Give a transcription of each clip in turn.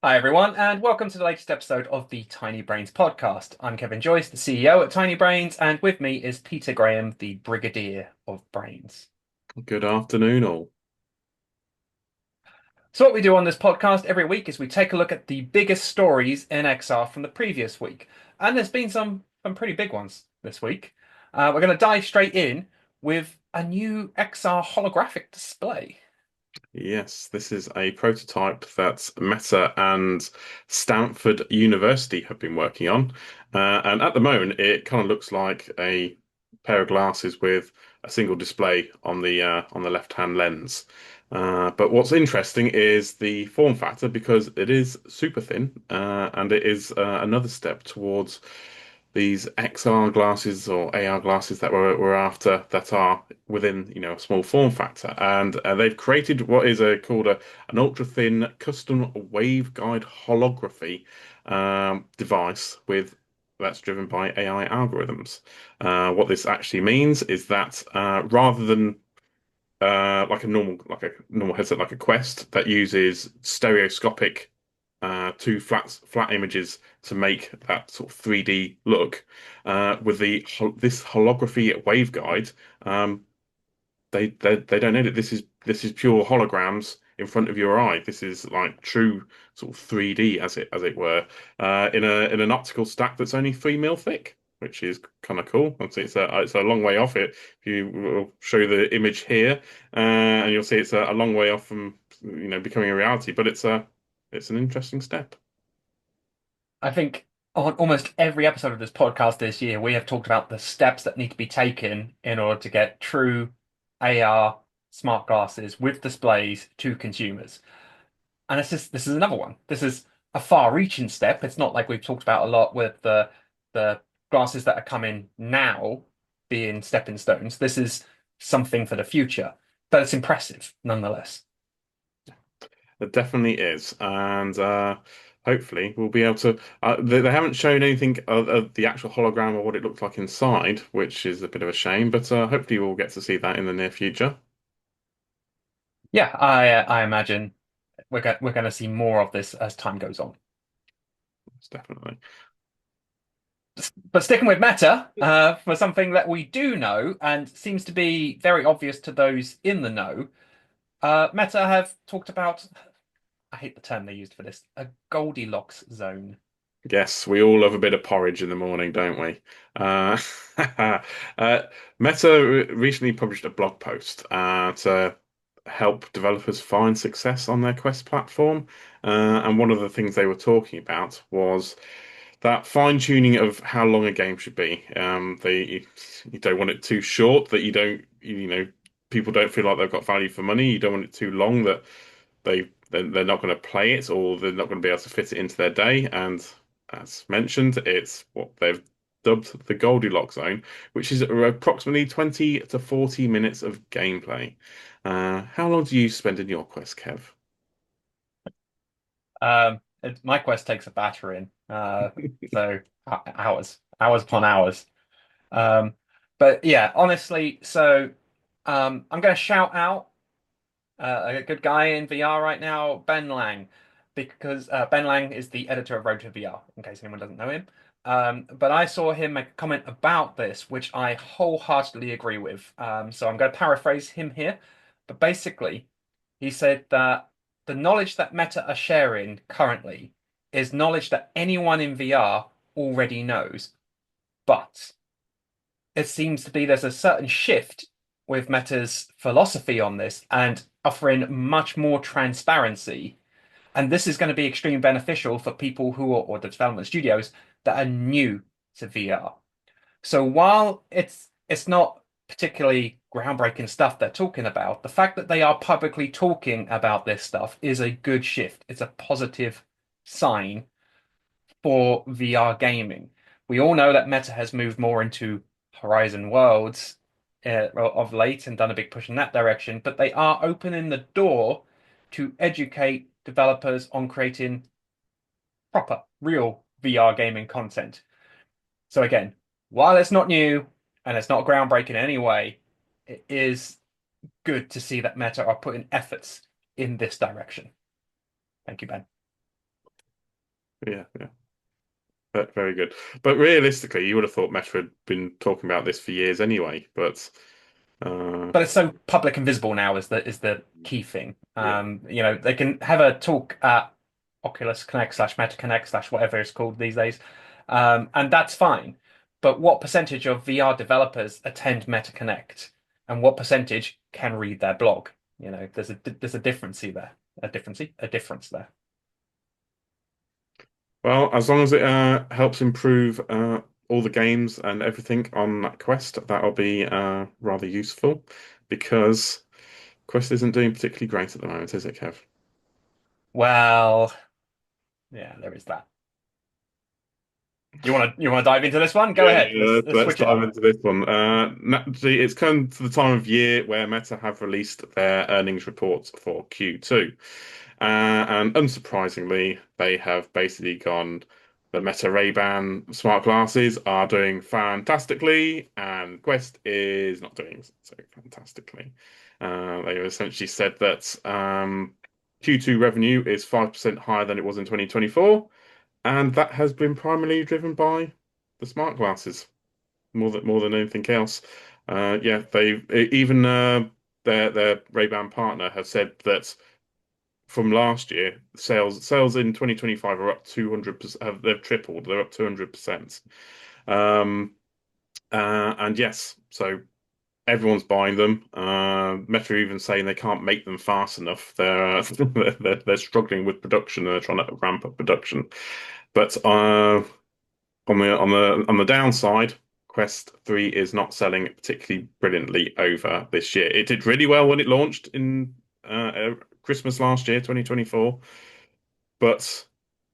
Hi, everyone, and welcome to the latest episode of the Tiny Brains podcast. I'm Kevin Joyce, the CEO at Tiny Brains, and with me is Peter Graham, the Brigadier of Brains. Good afternoon, all. So, what we do on this podcast every week is we take a look at the biggest stories in XR from the previous week, and there's been some pretty big ones this week. We're going to dive straight in with a new XR holographic display. Yes, this is a prototype that Meta and Stanford University have been working on. And at the moment, it kind of looks like a pair of glasses with a single display on the left-hand lens. But what's interesting is the form factor because it is super thin, and it is another step towards these XR glasses or AR glasses that we're after that are within, a small form factor. And they've created what is called an ultra thin custom waveguide holography device with that's driven by AI algorithms. What this actually means is that rather than like a normal headset like a Quest that uses stereoscopic two flat images to make that sort of 3D look. With this holography waveguide, they don't edit. This is pure holograms in front of your eye. This is like true sort of 3D as it were, in an optical stack that's only 3 mil thick, which is kind of cool. Obviously, it's a long way off it. If you will show you the image here, and you'll see it's a long way off from becoming a reality. But it's an interesting step. I think on almost every episode of this podcast this year, we have talked about the steps that need to be taken in order to get true AR smart glasses with displays to consumers. And this is another one. This is a far-reaching step. It's not like we've talked about a lot with the glasses that are coming now being stepping stones. This is something for the future, but it's impressive nonetheless. It definitely is, and hopefully we'll be able to. They haven't shown anything of the actual hologram or what it looks like inside, which is a bit of a shame. But hopefully we'll get to see that in the near future. Yeah, I imagine we're going to see more of this as time goes on. It's definitely. But sticking with Meta, for something that we do know and seems to be very obvious to those in the know, Meta have talked about, I hate the term they used for this, a Goldilocks zone. Yes, we all love a bit of porridge in the morning, don't we? Uh, uh, Meta recently published a blog post to help developers find success on their Quest platform. And one of the things they were talking about was that fine-tuning of how long a game should be. You don't want it too short that people don't feel like they've got value for money. You don't want it too long that they're not going to play it or they're not going to be able to fit it into their day. And as mentioned, it's what they've dubbed the Goldilocks zone, which is approximately 20 to 40 minutes of gameplay. How long do you spend in your quest, Kev? My quest takes a battering, so hours upon hours. Um, but yeah, honestly, so I'm going to shout out a good guy in VR right now, Ben Lang, because Ben Lang is the editor of Road to VR, in case anyone doesn't know him. But I saw him make a comment about this, which I wholeheartedly agree with. So I'm going to paraphrase him here. But basically, he said that the knowledge that Meta are sharing currently is knowledge that anyone in VR already knows. But it seems to be there's a certain shift with Meta's philosophy on this and offering much more transparency. And this is going to be extremely beneficial for people who are, or the development studios that are new to VR. So while it's not particularly groundbreaking stuff they're talking about, the fact that they are publicly talking about this stuff is a good shift. It's a positive sign for VR gaming. We all know that Meta has moved more into Horizon Worlds of late and done a big push in that direction, but they are opening the door to educate developers on creating proper, real VR gaming content. So again, while it's not new and it's not groundbreaking in any way, it is good to see that Meta are putting efforts in this direction. Thank you, Ben. Yeah, yeah. Very good. But realistically, you would have thought Meta had been talking about this for years anyway. But But it's so public and visible now is the key thing. yeah. They can have a talk at Oculus Connect slash Meta Connect slash whatever it's called these days, and that's fine. But what percentage of VR developers attend Meta Connect, and what percentage can read their blog? There's a difference there, a difference there. Well, as long as it helps improve all the games and everything on that Quest, that'll be rather useful because Quest isn't doing particularly great at the moment, is it, Kev? Well, yeah, there is that. You want to dive into this one? Go ahead. Yeah, Let's let's switch it dive up. into this one. Naturally, it's come to the time of year where Meta have released their earnings reports for Q2. And unsurprisingly, they have basically gone, the Meta Ray-Ban smart glasses are doing fantastically, and Quest is not doing so fantastically. They essentially said that Q2 revenue is 5% higher than it was in 2024, and that has been primarily driven by the smart glasses more than anything else. Yeah, they even their Ray-Ban partner have said that from last year, sales in 2025 are up 200%. They've tripled. They're up 200%. Um, and yes, so everyone's buying them. Meta are even saying they can't make them fast enough. They're struggling with production. They're trying to ramp up production. But on the downside, Quest 3 is not selling particularly brilliantly over this year. It did really well when it launched in Christmas last year, 2024, but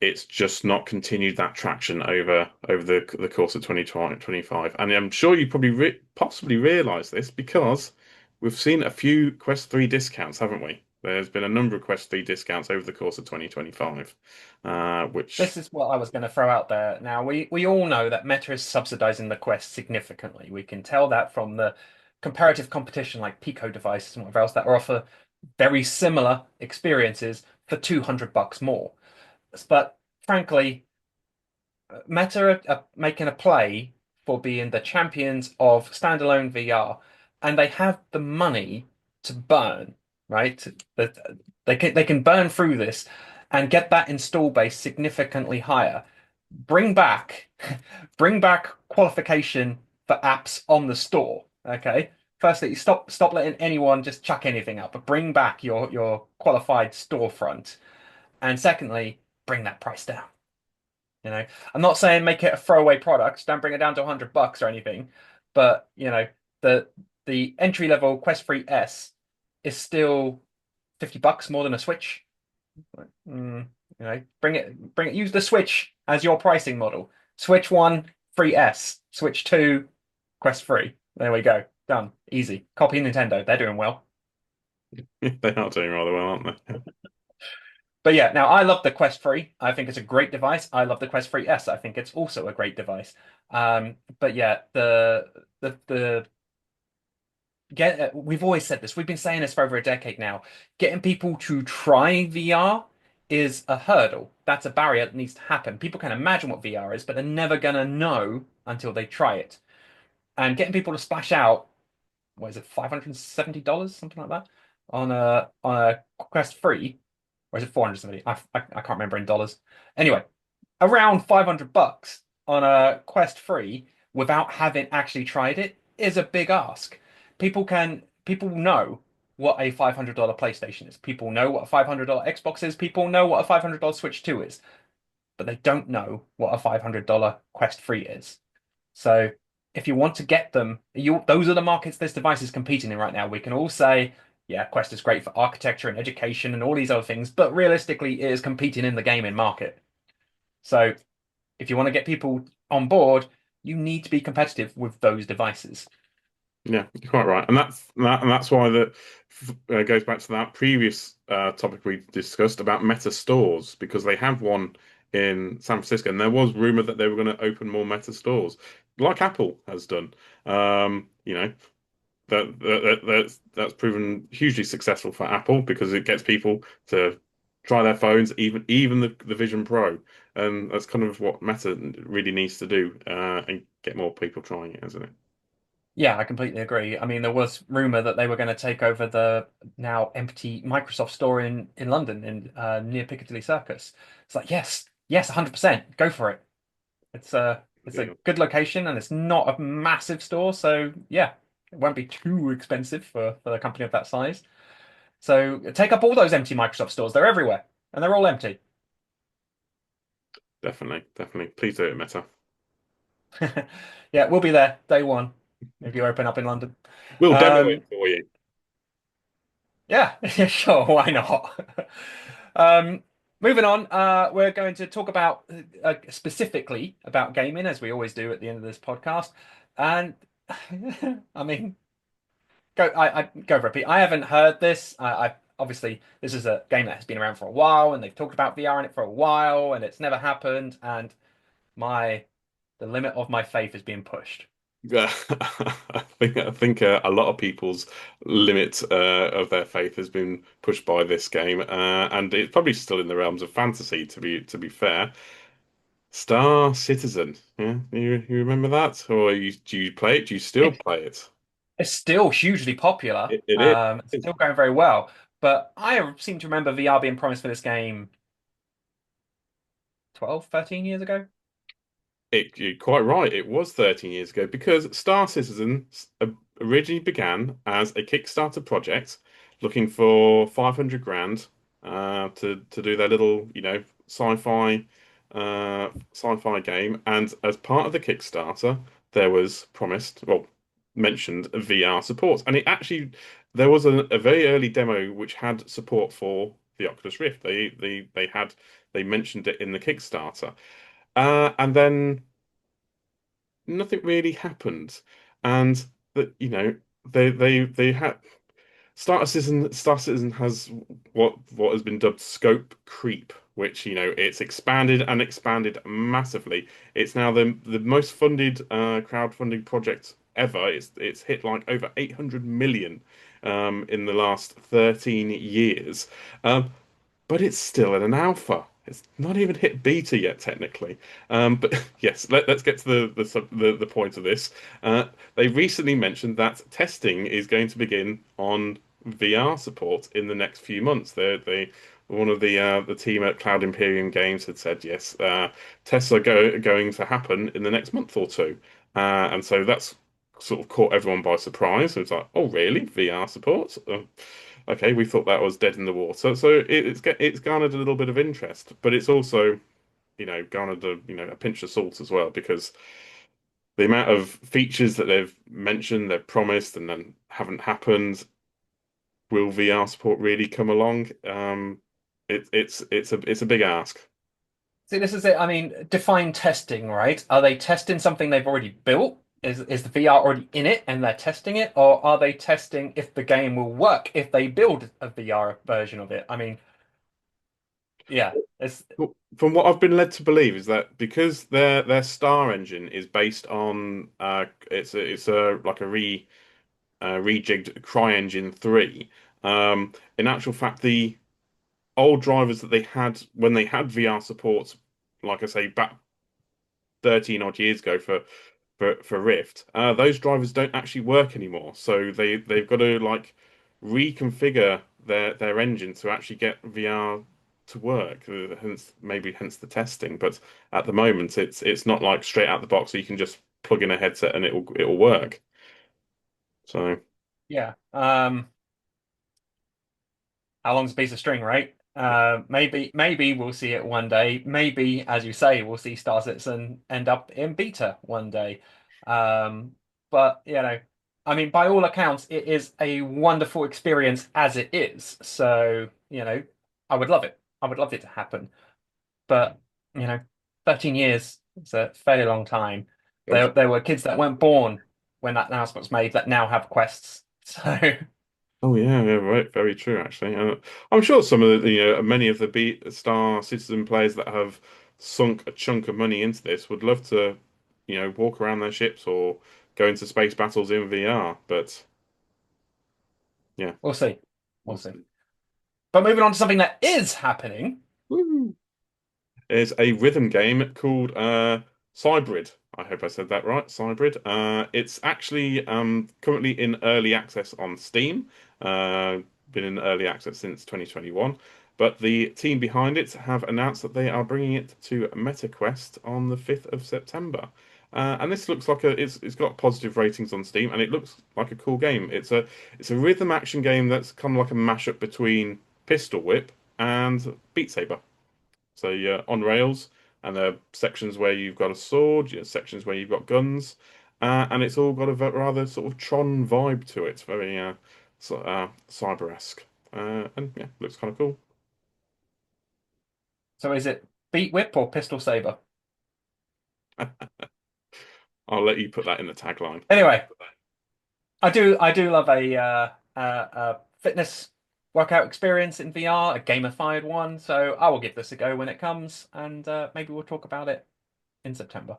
it's just not continued that traction over the course of 2025. And I'm sure you probably possibly realize this because we've seen a few Quest 3 discounts, haven't we? There's been a number of Quest 3 discounts over the course of 2025, This which is what I was going to throw out there. Now, we all know that Meta is subsidizing the Quest significantly. We can tell that from the comparative competition like Pico devices and whatever else that offer very similar experiences for $200 more. But frankly, Meta are making a play for being the champions of standalone VR, and they have the money to burn, right? That they can burn through this and get that install base significantly higher. Bring back bring back qualification for apps on the store. Okay. Firstly, stop letting anyone just chuck anything up, but bring back your qualified storefront. And secondly, bring that price down. You know, I'm not saying make it a throwaway product. Don't bring it down to $100 or anything. But the the entry level Quest 3 S is still $50 more than a Switch. Mm, bring it. Use the Switch as your pricing model. Switch 1, free S. Switch 2, Quest 3. There we go. Done. Easy. Copy Nintendo. They're doing well. they are doing rather well, aren't they? But yeah, now I love the Quest 3. I think it's a great device. I love the Quest 3 S. I think it's also a great device. But yeah, the get we've always said this. We've been saying this for over a decade now. Getting people to try VR is a hurdle. That's a barrier that needs to happen. People can imagine what VR is, but they're never gonna know until they try it. And getting people to splash out, what is it, $570, something like that, on a Quest 3, or is it 470? I can't remember in dollars. Anyway, around $500 on a Quest 3 without having actually tried it is a big ask. People know what a $500 PlayStation is. People know what a $500 Xbox is. People know what a $500 Switch 2 is, but they don't know what a $500 Quest 3 is. So if you want to get them, those are the markets this device is competing in right now. We can all say, yeah, Quest is great for architecture and education and all these other things, but realistically, it is competing in the gaming market. So if you want to get people on board, you need to be competitive with those devices. Yeah, you're quite right, and that's why that goes back to that previous topic we discussed about Meta stores because they have one in San Francisco, and there was rumor that they were going to open more Meta stores, like Apple has done. You know that's proven hugely successful for Apple because it gets people to try their phones, even the Vision Pro. And that's kind of what Meta really needs to do, and get more people trying it, isn't it? Yeah, I completely agree. I mean, there was rumor that they were going to take over the now empty Microsoft store in London, in near Piccadilly Circus. It's like, yes, yes, 100%, go for it. It's a Yeah, good location and it's not a massive store, so yeah, it won't be too expensive for a company of that size. So take up all those empty Microsoft stores. They're everywhere and they're all empty. definitely, definitely. Please do it, Meta. Yeah, we'll be there day one if you open up in London. We'll demo it Um, for you. yeah, sure, why not? Um, moving on, we're going to talk about specifically about gaming, as we always do at the end of this podcast. And I mean, I go for it, Pete. I haven't heard this. I obviously this is a game that has been around for a while, and they've talked about VR in it for a while, and it's never happened. And my the limit of my faith is being pushed. Yeah, I think a lot of people's limit of their faith has been pushed by this game, and it's probably still in the realms of fantasy. To be fair, Star Citizen. Yeah, you remember that, or do you play it? Do you still It, play it? it's still hugely popular. It It's is. still going very well. But I seem to remember VR being promised for this game 12, 13 years ago. You're quite right. It was 13 years ago because Star Citizen originally began as a Kickstarter project, looking for 500 grand to do their little, sci-fi game. And as part of the Kickstarter, there was promised, well, mentioned VR support, and it actually there was a very early demo which had support for the Oculus Rift. They mentioned it in the Kickstarter. And then nothing really happened. And that, they had Star Citizen has what has been dubbed scope creep, which, it's expanded and expanded massively. It's now the most funded crowdfunding project ever. It's hit like over 800 million in the last 13 years. Um, but it's still in an alpha. It's not even hit beta yet, technically. But yes, let's get to the point of this. They recently mentioned that testing is going to begin on VR support in the next few months. They one of the team at Cloud Imperium Games had said yes, tests are going to happen in the next month or two, and so that's sort of caught everyone by surprise. It's like, oh, really? VR support? Okay, we thought that was dead in the water. So it's garnered a little bit of interest, but it's also, garnered a pinch of salt as well because the amount of features that they've mentioned, they've promised, and then haven't happened. Will VR support really come along? It's a big ask. See, this is it. I mean, define testing, right? Are they testing something they've already built? Is the VR already in it and they're testing it? Or are they testing if the game will work if they build a VR version of it? I mean, yeah, it's Well, from what I've been led to believe is that because their Star engine is based on it's a like a rejigged CryEngine 3. In actual fact, the old drivers that they had when they had VR support, like I say, back 13 odd years ago for Rift, those drivers don't actually work anymore. So they've got to like reconfigure their engine to actually get VR to work. Hence the testing. But at the moment, it's not like straight out the box, so you can just plug in a headset and it'll work. So. yeah. How long's a piece of string, right? Maybe we'll see it one day. Maybe, as you say, we'll see Star Citizen end up in beta one day. But I mean, by all accounts, it is a wonderful experience as it is. So, I would love it. I would love it to happen. But, you know, 13 years, it's a fairly long time. There were kids that weren't born when that announcement was made that now have quests. So, Oh yeah, yeah, right. Very true, actually. I'm sure some of many of the Star Citizen players that have sunk a chunk of money into this would love to, walk around their ships or go into space battles in VR. But yeah, we'll see. We'll we'll see. see. But moving on to something that is happening. Woo. Is a rhythm game called CYBRID. I hope I said that right. CYBRID. It's actually currently in early access on Steam. Uh, been in early access since 2021. But the team behind it have announced that they are bringing it to MetaQuest on the 5th of September. And this looks like it's got positive ratings on Steam, and it looks like a cool game. It's a rhythm action game that's kind of like a mashup between Pistol Whip and Beat Saber. So you're on rails, and there are sections where you've got a sword, sections where you've got guns, and it's all got a rather sort of Tron vibe to it, very cyber-esque, and yeah, looks kind of cool. So is it Beat Whip or Pistol Saber? I'll let you put that in the tagline. Anyway, I do love a fitness workout experience in VR, a gamified one. So I will give this a go when it comes, and maybe we'll talk about it in September.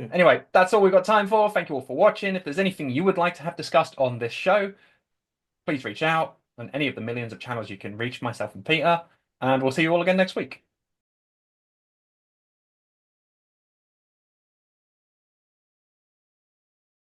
Yeah, Anyway, that's all we've got time for. Thank you all for watching. If there's anything you would like to have discussed on this show, please reach out on any of the millions of channels you can reach myself and Peter, and we'll see you all again next week.